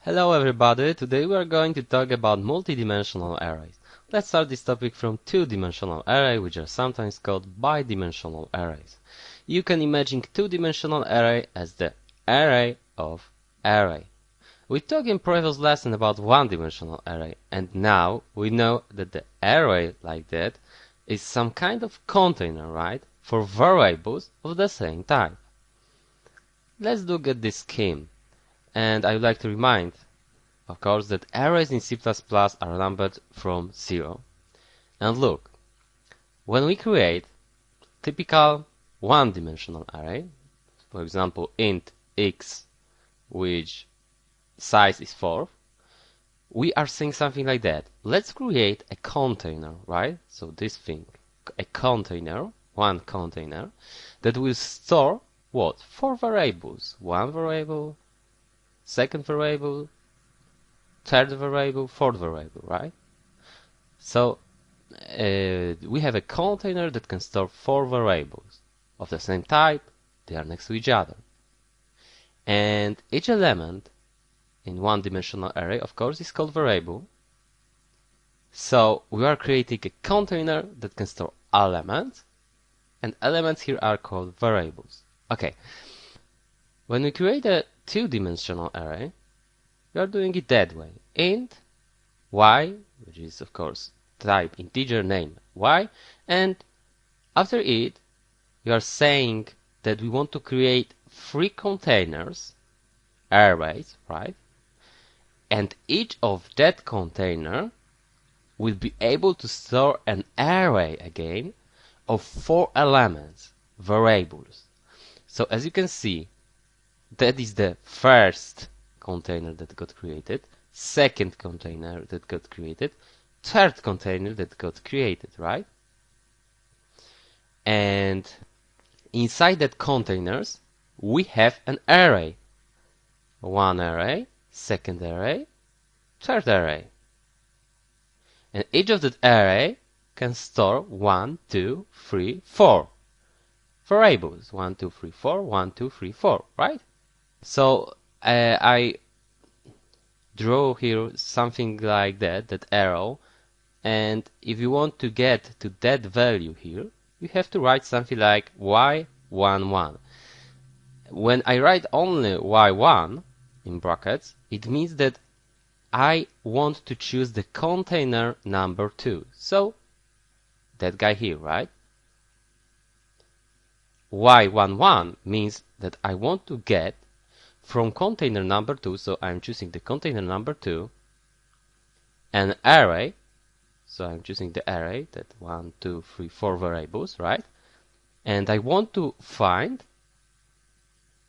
Hello everybody, today we are going to talk about multidimensional arrays. Let's start this topic from two-dimensional array, which are sometimes called bidimensional arrays. You can imagine two-dimensional array as the array of array. We talked in previous lesson about one-dimensional array, and now we know that the array like that is some kind of container, right, for variables of the same type. Let's look at this scheme. And I would like to remind, of course, that arrays in C++ are numbered from 0. And look, when we create typical one-dimensional array, for example int x, which size is 4, we are saying something like that. Let's create a container, right? So this thing, a container, one container, that will store what? 4 variables. One variable, second variable, third variable, fourth variable, right? So we have a container that can store 4 variables of the same type. They are next to each other. And each element in one-dimensional array, of course, is called variable. So we are creating a container that can store elements, and elements here are called variables. Okay. When we create a two-dimensional array, we are doing it that way. Int y, which is of course type integer name y, and after it we are saying that we want to create 3 containers, arrays, right? And each of that container will be able to store an array again of 4 elements, variables. So as you can see, that is the first container that got created, second container that got created, third container that got created, right? And inside that containers, we have an array. One array, second array, third array. And each of that array can store 1, 2, 3, 4 variables. 1, 2, 3, 4, 1, 2, 3, 4, right? So I draw here something like that arrow, and if you want to get to that value here, you have to write something like y11. When I write only y1 in brackets, it means that I want to choose the container number 2. So that guy here, right? y11 means that I want to get from container number 2, so I'm choosing the container number 2, an array, so I'm choosing the array, that 1, 2, 3, 4 variables, right? And I want to find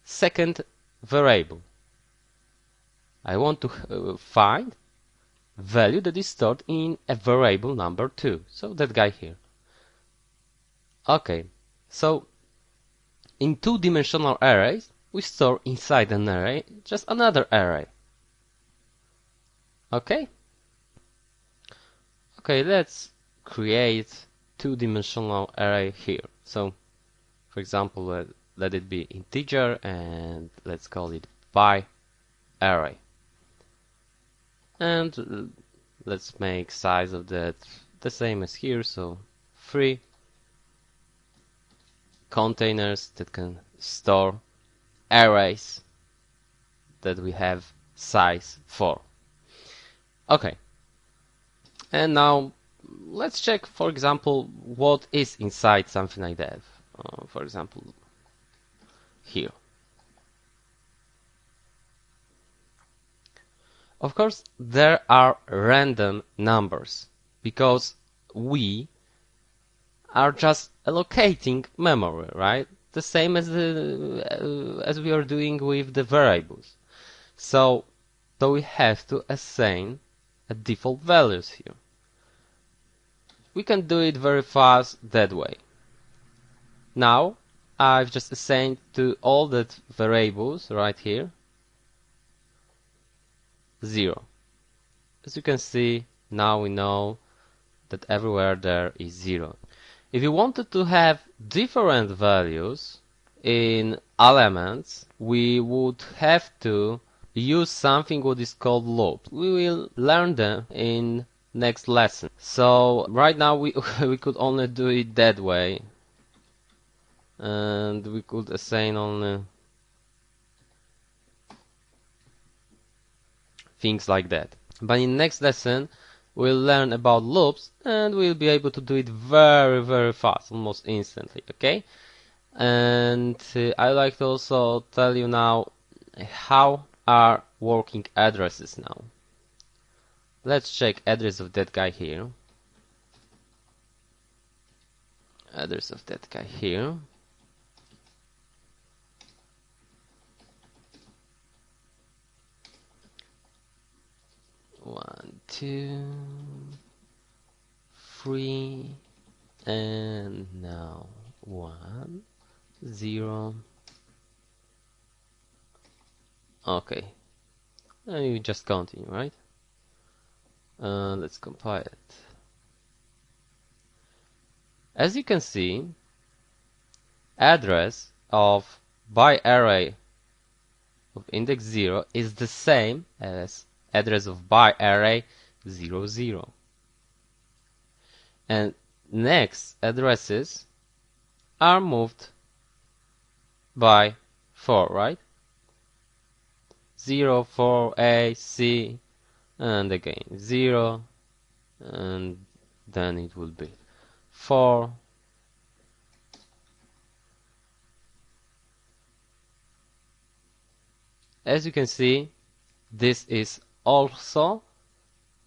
second variable. I want to find value that is stored in a variable number 2, so that guy here. Okay, so in two-dimensional arrays, we store inside an array just another array. Okay? Okay, let's create two-dimensional array here. So, for example, let it be integer and let's call it by array. And let's make size of that the same as here, so 3 containers that can store arrays that we have size 4. Okay, and now let's check, for example, what is inside something like that. For example, here. Of course, there are random numbers because we are just allocating memory, right? The same as we are doing with the variables. So we have to assign a default values here. We can do it very fast that way. Now I've just assigned to all that variables right here 0. As you can see, now we know that everywhere there is 0. If you wanted to have different values in elements, we would have to use something what is called loops. We will learn them in next lesson. So right now we we could only do it that way, and we could assign only things like that. But in next lesson we'll learn about loops, and we'll be able to do it very fast, almost instantly. Okay? And I like to also tell you now how are working addresses now. Let's check address of that guy here. Address of that guy here. One, two, three, and now 1, 0. Okay, and you just continue, right? Let's compile it. As you can see, address of by array of index 0 is the same as address of by array 0, 0. And next addresses are moved by 4, right? 0, 4, A, C, and again 0, and then it will be 4, as you can see, this is also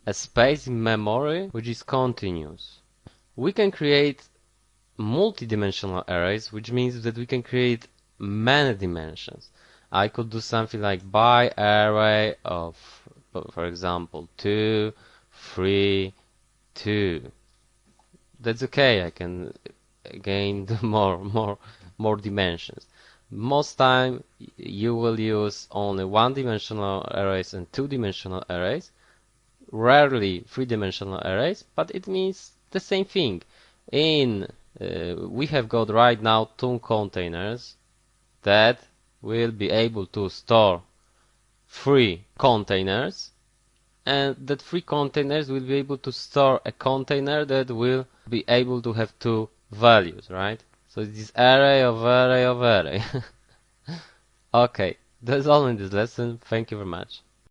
a space in memory which is continuous. We can create multidimensional arrays, which means that we can create many dimensions. I could do something like by array of, for example, 2, 3, 2. That's okay. I can again do more dimensions. Most time you will use only one-dimensional arrays and two-dimensional arrays. Rarely three-dimensional arrays, but it means the same thing. We have got right now 2 containers that will be able to store 3 containers, and that 3 containers will be able to store a container that will be able to have 2 values, right? So it's this array of array of array. Okay, that's all in this lesson. Thank you very much.